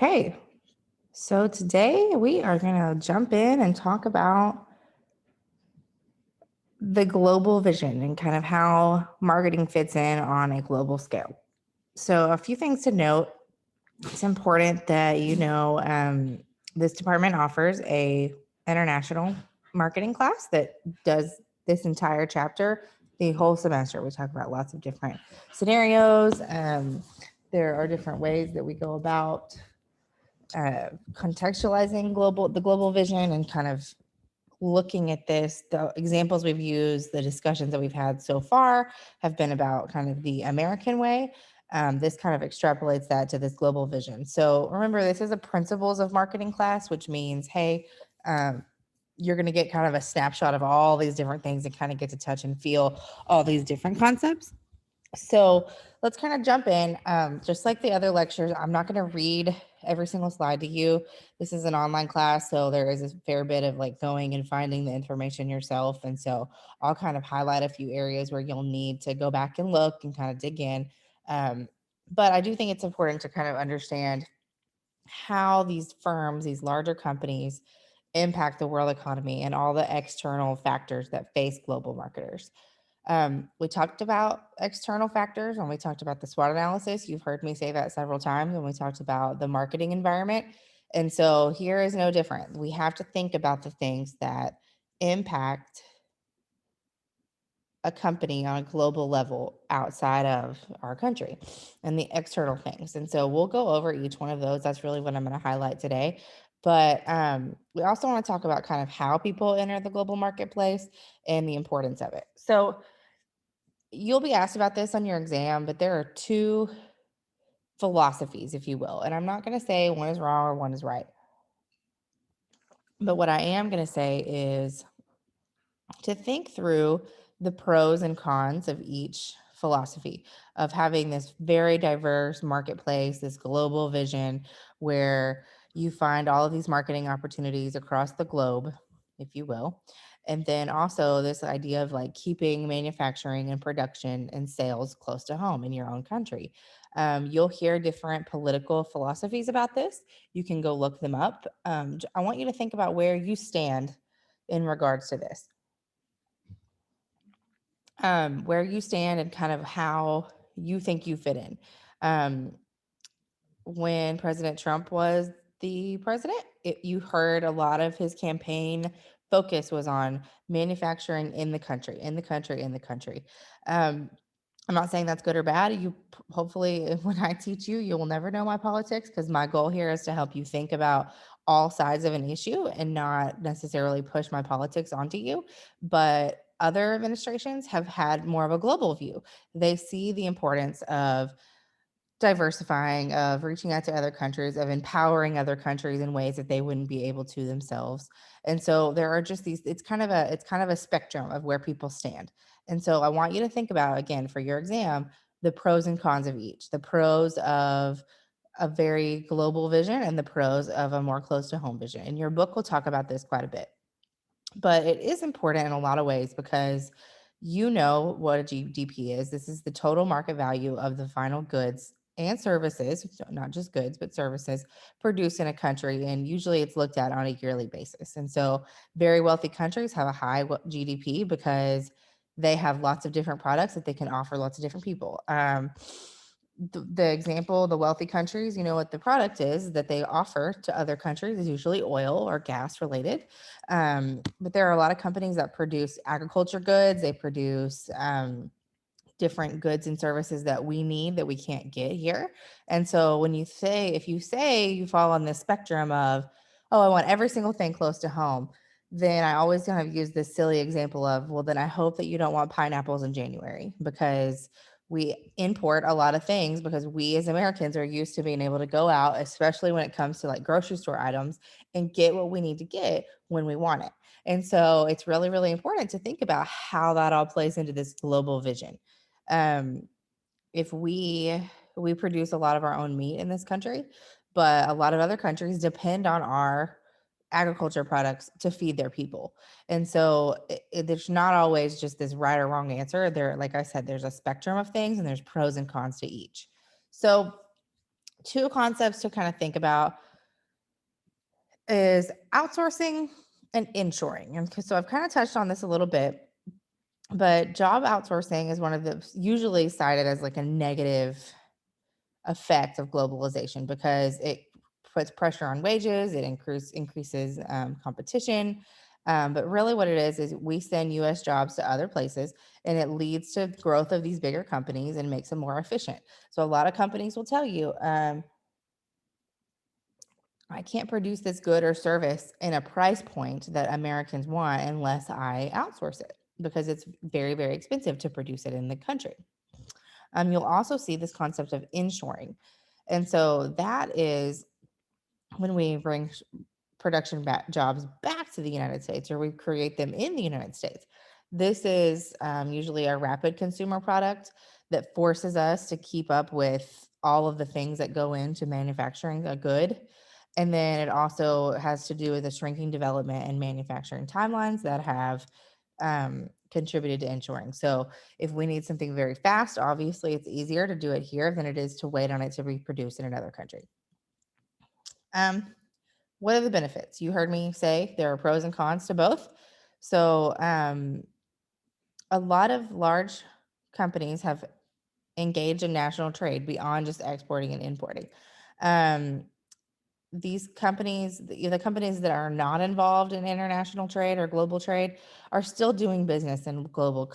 Okay, so today we are going to jump in and talk about the global vision and kind of how marketing fits in on a global scale. So, a few things to note. It's important that this department offers a international marketing class that does this entire chapter the whole semester. We talk about lots of different scenarios. There are different ways that we go about contextualizing the global vision and kind of looking at this. The examples we've used, the discussions that we've had so far have been about kind of the American way. This kind of extrapolates that to this global vision. So remember, this is a principles of marketing class, which means, hey, you're going to get kind of a snapshot of all these different things and kind of get to touch and feel all these different concepts. So let's kind of jump in. Just like the other lectures, I'm not going to read every single slide to you. This is an online class, so there is a fair bit of like going and finding the information yourself. And so I'll kind of highlight a few areas where you'll need to go back and look and kind of dig in. But I do think it's important to kind of understand how these firms, these larger companies, impact the world economy and all the external factors that face global marketers. We talked about external factors when we talked about the SWOT analysis. You've heard me say that several times when we talked about the marketing environment. And so here is no different. We have to think about the things that impact a company on a global level outside of our country and the external things. And so we'll go over each one of those. That's really what I'm going to highlight today. But we also want to talk about kind of how people enter the global marketplace and the importance of it. So you'll be asked about this on your exam, but there are two philosophies, if you will. And I'm not going to say one is wrong or one is right. But what I am going to say is to think through the pros and cons of each philosophy of having this very diverse marketplace, this global vision where you find all of these marketing opportunities across the globe, if you will. And then also this idea of like keeping manufacturing and production and sales close to home in your own country. You'll hear different political philosophies about this. You can go look them up. I want you to think about where you stand in regards to this. Where you stand and kind of how you think you fit in. Um, when President Trump was the president, you heard a lot of his campaign focus was on manufacturing in the country, in the country, in the country. I'm not saying that's good or bad. Hopefully, when I teach you, you will never know my politics because my goal here is to help you think about all sides of an issue and not necessarily push my politics onto you. But other administrations have had more of a global view. They see the importance of diversifying, of reaching out to other countries, of empowering other countries in ways that they wouldn't be able to themselves. And so there are just these, it's kind of a spectrum of where people stand. And so I want you to think about, again, for your exam, the pros and cons of each, the pros of a very global vision and the pros of a more close to home vision. And your book will talk about this quite a bit. But it is important in a lot of ways because you know what a GDP is. This is the total market value of the final goods and services, so not just goods, but services produced in a country. And usually it's looked at on a yearly basis. And so very wealthy countries have a high GDP because they have lots of different products that they can offer lots of different people. The example, the wealthy countries, you know what the product is that they offer to other countries is usually oil or gas related. But there are a lot of companies that produce agriculture goods. They produce different goods and services that we need that we can't get here. And so when if you say you fall on this spectrum of, oh, I want every single thing close to home, then I always kind of use this silly example of, well, then I hope that you don't want pineapples in January because we import a lot of things because we as Americans are used to being able to go out, especially when it comes to like grocery store items, and get what we need to get when we want it. And so it's really, really important to think about how that all plays into this global vision. Um, if we produce a lot of our own meat in this country, but a lot of other countries depend on our agriculture products to feed their people. And so there's not always just this right or wrong answer. There, like I said, there's a spectrum of things and there's pros and cons to each. So two concepts to kind of think about is outsourcing and inshoring. And so I've kind of touched on this a little bit, but job outsourcing is one of the usually cited as like a negative effect of globalization because it puts pressure on wages, it increases competition. But really, what it is we send US jobs to other places and it leads to growth of these bigger companies and makes them more efficient. So, a lot of companies will tell you, I can't produce this good or service in a price point that Americans want unless I outsource it because it's very, very expensive to produce it in the country. You'll also see this concept of inshoring. And so that is when we bring production jobs back to the United States or we create them in the United States. This is usually a rapid consumer product that forces us to keep up with all of the things that go into manufacturing a good. And then it also has to do with the shrinking development and manufacturing timelines that have contributed to inshoring. So if we need something very fast, obviously it's easier to do it here than it is to wait on it to be produced in another country. Um, what are the benefits? You heard me say there are pros and cons to both. So a lot of large companies have engaged in national trade beyond just exporting and importing. Um, these companies, the companies that are not involved in international trade or global trade, are still doing business in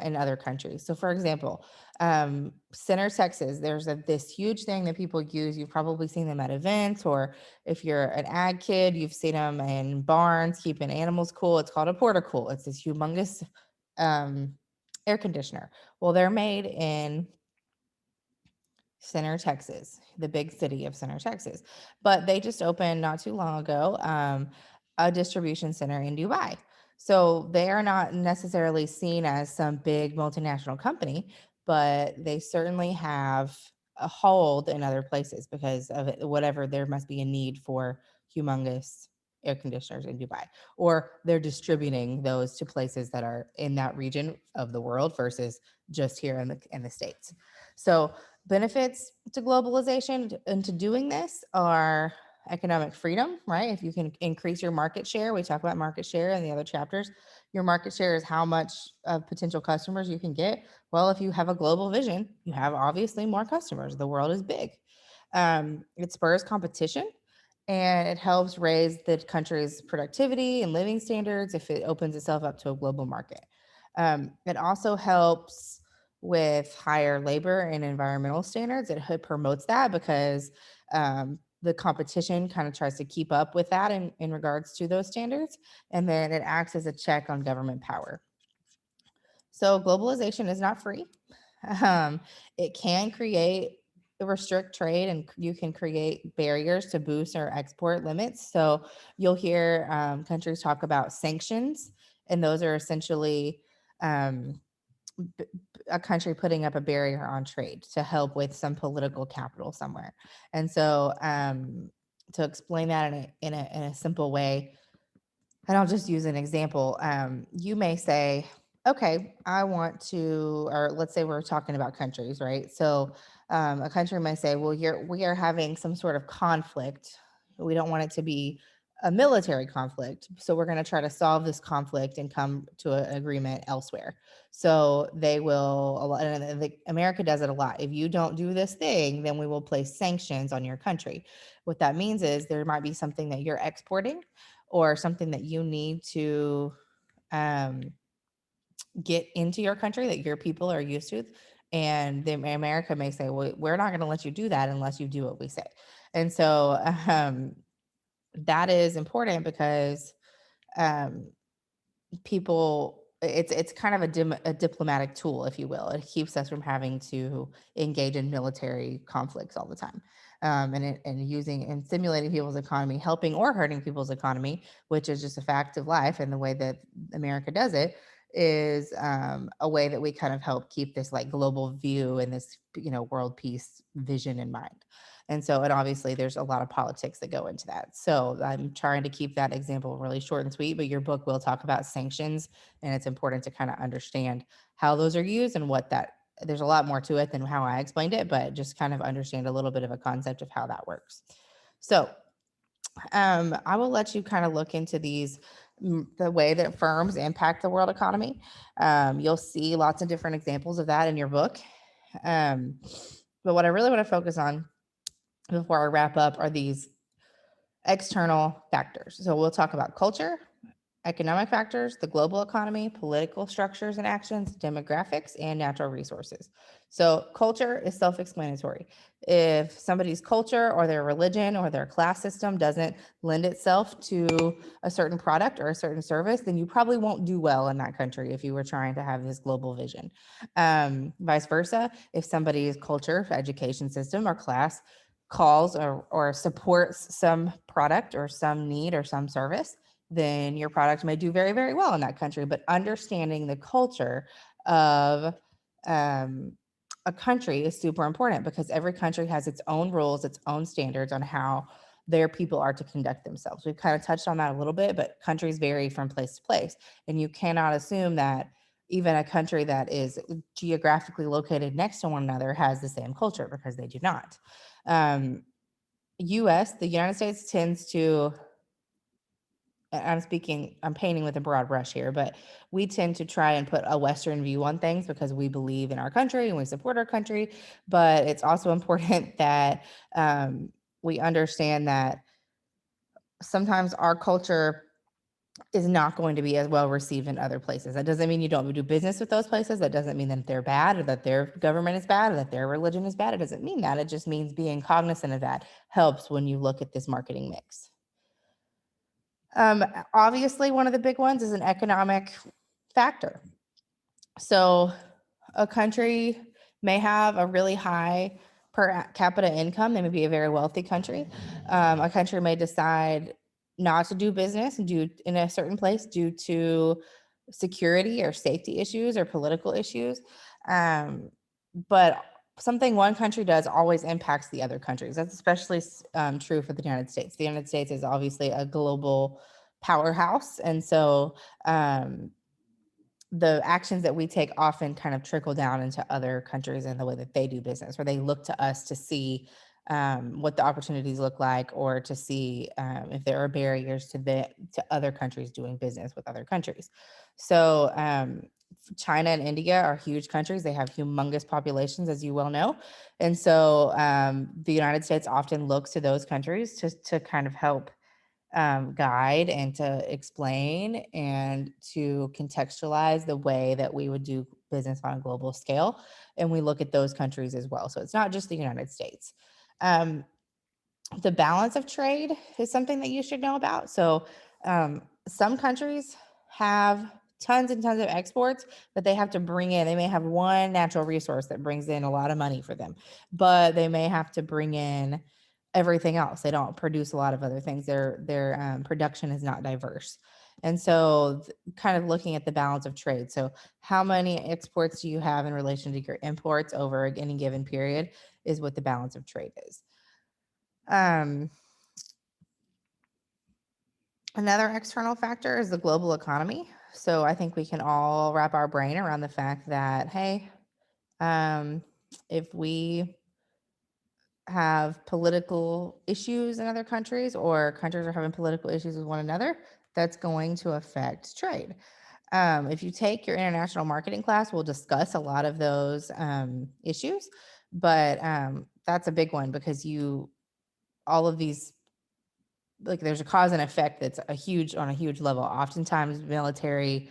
in other countries. So, for example, Center Texas, there's this huge thing that people use. You've probably seen them at events, or if you're an ag kid, you've seen them in barns keeping animals cool. It's called a portacool. It's this humongous um, air conditioner. Well, they're made in Center, Texas, the big city of Center, Texas. But they just opened not too long ago a distribution center in Dubai. So they are not necessarily seen as some big multinational company, but they certainly have a hold in other places because of it, whatever there must be a need for humongous air conditioners in Dubai, or they're distributing those to places that are in that region of the world versus just here in the States. So benefits to globalization and to doing this are economic freedom, right? If you can increase your market share, we talk about market share in the other chapters. Your market share is how much of potential customers you can get. Well, if you have a global vision, you have obviously more customers. The world is big. It spurs competition and it helps raise the country's productivity and living standards if it opens itself up to a global market. It also helps with higher labor and environmental standards. It promotes that because the competition kind of tries to keep up with that in regards to those standards. And then it acts as a check on government power. So globalization is not free. It can create restrict trade and you can create barriers to boost or export limits. So you'll hear countries talk about sanctions, and those are essentially um, a country putting up a barrier on trade to help with some political capital somewhere. And so to explain that in a simple way, and I'll just use an example. You may say, okay, I want to, or let's say we're talking about countries, right? So a country may say, well, we are having some sort of conflict. We don't want it to be a military conflict. So we're going to try to solve this conflict and come to an agreement elsewhere. So they will, and America does it a lot. If you don't do this thing, then we will place sanctions on your country. What that means is there might be something that you're exporting or something that you need to um, get into your country that your people are used to. And then America may say, well, we're not going to let you do that unless you do what we say. And so that is important because um, people, it's kind of a diplomatic tool, if you will. It keeps us from having to engage in military conflicts all the time. And using and stimulating people's economy, helping or hurting people's economy, which is just a fact of life. And the way that America does it is a way that we kind of help keep this like global view and this world peace vision in mind. And so, and obviously there's a lot of politics that go into that. So I'm trying to keep that example really short and sweet, but your book will talk about sanctions, and it's important to kind of understand how those are used and what that there's a lot more to it than how I explained it, but just kind of understand a little bit of a concept of how that works. So I will let you kind of look into these, the way that firms impact the world economy. You'll see lots of different examples of that in your book. Um, but what I really want to focus on before I wrap up are these external factors. So we'll talk about culture, economic factors, the global economy, political structures and actions, demographics, and natural resources. So culture is self-explanatory. If somebody's culture or their religion or their class system doesn't lend itself to a certain product or a certain service, then you probably won't do well in that country if you were trying to have this global vision. Vice versa, if somebody's culture, education system, or class calls or supports some product or some need or some service, then your product may do very, very well in that country. But understanding the culture of a country is super important, because every country has its own rules, its own standards on how their people are to conduct themselves. We've kind of touched on that a little bit, but countries vary from place to place. And you cannot assume that even a country that is geographically located next to one another has the same culture, because they do not. The United States tends to, I'm painting with a broad brush here, but we tend to try and put a Western view on things because we believe in our country and we support our country. But it's also important that we understand that sometimes our culture is not going to be as well received in other places. That doesn't mean you don't do business with those places. That doesn't mean that they're bad, or that their government is bad, or that their religion is bad. It doesn't mean that. It just means being cognizant of that helps when you look at this marketing mix. Obviously, one of the big ones is an economic factor. So a country may have a really high per capita income. They may be a very wealthy country. A country may decide not to do business in a certain place due to security or safety issues or political issues. But something one country does always impacts the other countries. That's especially true for the United States. The United States is obviously a global powerhouse. And so the actions that we take often kind of trickle down into other countries and the way that they do business, where they look to us to see what the opportunities look like, or to see if there are barriers to other countries doing business with other countries. So China and India are huge countries. They have humongous populations, as you well know. And so the United States often looks to those countries to kind of help guide and to explain and to contextualize the way that we would do business on a global scale. And we look at those countries as well. So it's not just the United States. The balance of trade is something that you should know about. So some countries have tons and tons of exports, but they have to bring in, they may have one natural resource that brings in a lot of money for them, but they may have to bring in everything else. They don't produce a lot of other things. Their production is not diverse. And so kind of looking at the balance of trade. So how many exports do you have in relation to your imports over any given period is what the balance of trade is. Another external factor is the global economy. So I think we can all wrap our brain around the fact that, hey, if we have political issues in other countries, or countries are having political issues with one another, that's going to affect trade. If you take your international marketing class, we'll discuss a lot of those issues, but that's a big one, because all of these, like, there's a cause and effect that's on a huge level. Oftentimes military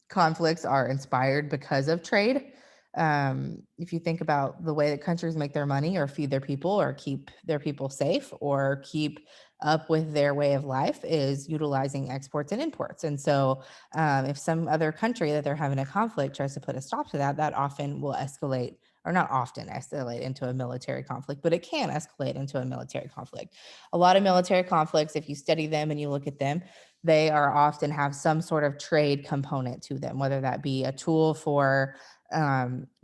conflicts are inspired because of trade. If you think about the way that countries make their money, or feed their people, or keep their people safe, or keep up with their way of life, is utilizing exports and imports. And so if some other country that they're having a conflict tries to put a stop to that, that often will escalate, or not often escalate into a military conflict, but it can escalate into a military conflict. A lot of military conflicts, if you study them and you look at them, they are often have some sort of trade component to them, whether that be a tool for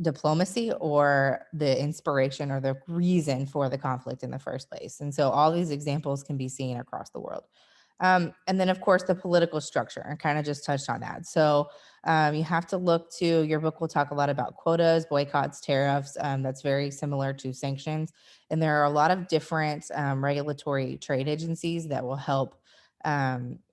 diplomacy, or the inspiration or the reason for the conflict in the first place. And so all these examples can be seen across the world. And then, of course, the political structure. I kind of just touched on that. So you have to look to your book will talk a lot about quotas, boycotts, tariffs. That's very similar to sanctions. And there are a lot of different regulatory trade agencies that will help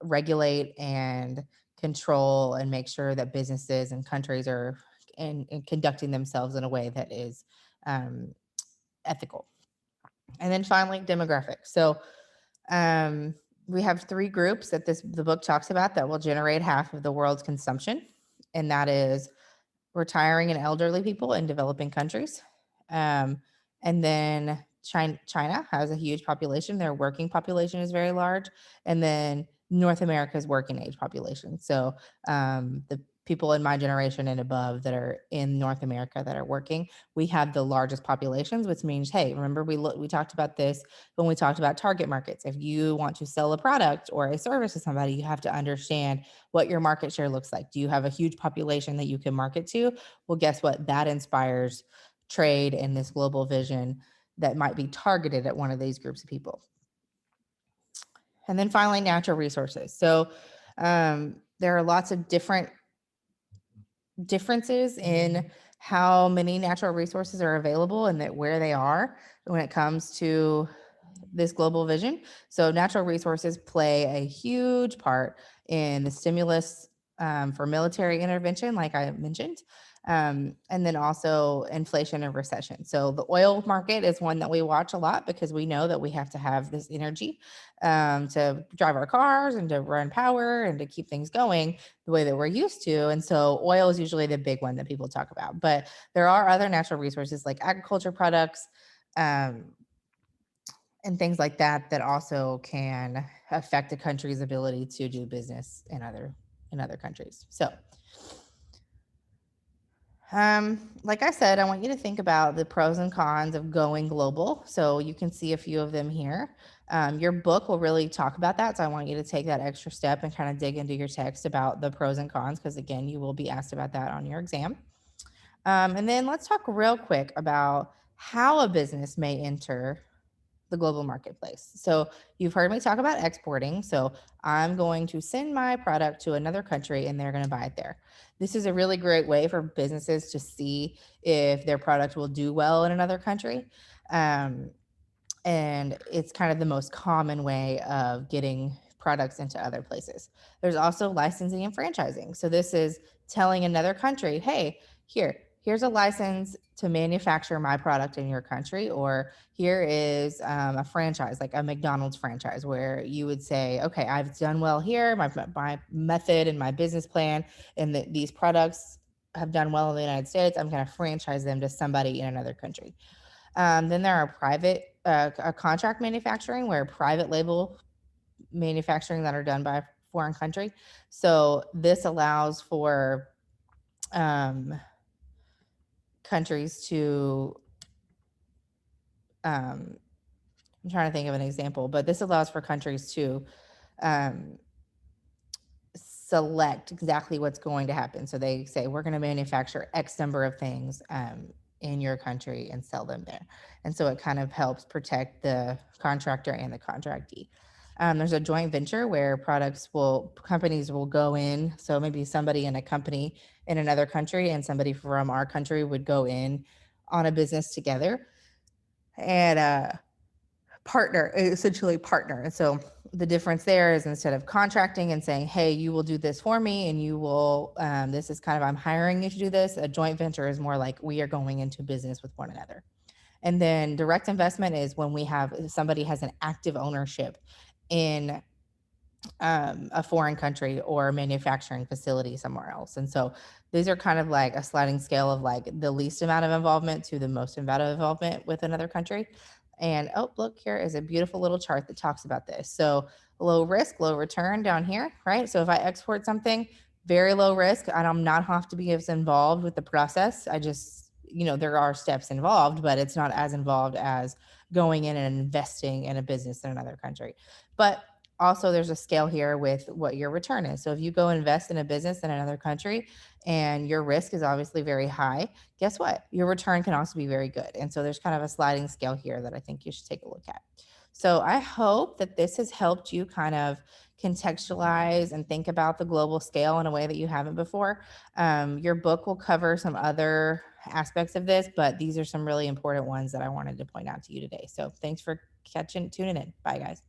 regulate and control and make sure that businesses and countries are in conducting themselves in a way that is um, ethical. And then finally, demographics. So um, we have three groups that the book talks about that will generate half of the world's consumption, and that is retiring and elderly people in developing countries. And then China has a huge population. Their working population is very large. And then North America's working age population. So the people in my generation and above that are in North America that are working, we have the largest populations, which means, hey, remember we talked about this when we talked about target markets. If you want to sell a product or a service to somebody, you have to understand what your market share looks like. Do you have a huge population that you can market to? Well, guess what? That inspires trade and this global vision that might be targeted at one of these groups of people. And then finally, natural resources. So there are lots of differences in how many natural resources are available and that where they are when it comes to this global vision. So natural resources play a huge part in the stimulus for military intervention, like I mentioned, and then also inflation and recession. So the oil market is one that we watch a lot because we know that we have to have this energy to drive our cars and to run power and to keep things going the way that we're used to. And so oil is usually the big one that people talk about. But there are other natural resources like agriculture products, and things like that that also can affect a country's ability to do business in other countries. So like I said, I want you to think about the pros and cons of going global. So you can see a few of them here. Your book will really talk about that. So I want you to take that extra step and kind of dig into your text about the pros and cons, because again, you will be asked about that on your exam. And then let's talk real quick about how a business may enter the global marketplace. So you've heard me talk about exporting. So I'm going to send my product to another country and they're going to buy it there. This is a really great way for businesses to see if their product will do well in another country. And it's kind of the most common way of getting products into other places. There's also licensing and franchising. So this is telling another country, hey, here's a license to manufacture my product in your country, or here is a franchise, like a McDonald's franchise, where you would say, okay, I've done well here, my method and my business plan, and these products have done well in the United States. I'm going to franchise them to somebody in another country. Then there are private contract manufacturing, where private label manufacturing that are done by a foreign country. So this allows for countries to, I'm trying to think of an example, but this allows for countries to select exactly what's going to happen. So they say, we're going to manufacture X number of things in your country and sell them there. And so it kind of helps protect the contractor and the contractee. There's a joint venture where companies will go in. So maybe somebody in a company in another country and somebody from our country would go in on a business together and essentially partner. And so the difference there is, instead of contracting and saying, hey, you will do this for me and you will, this is kind of, I'm hiring you to do this. A joint venture is more like we are going into business with one another. And then direct investment is when somebody has an active ownership in a foreign country or a manufacturing facility somewhere else. And so these are kind of like a sliding scale of like the least amount of involvement to the most amount of involvement with another country. And oh, look, here is a beautiful little chart that talks about this. So low risk, low return down here, right? So if I export something, very low risk, I do not have to be as involved with the process. I just, there are steps involved, but it's not as involved as going in and investing in a business in another country. But also there's a scale here with what your return is. So if you go invest in a business in another country and your risk is obviously very high, guess what? Your return can also be very good. And so there's kind of a sliding scale here that I think you should take a look at. So I hope that this has helped you kind of contextualize and think about the global scale in a way that you haven't before. Your book will cover some other aspects of this, but these are some really important ones that I wanted to point out to you today. So thanks for tuning in. Bye, guys.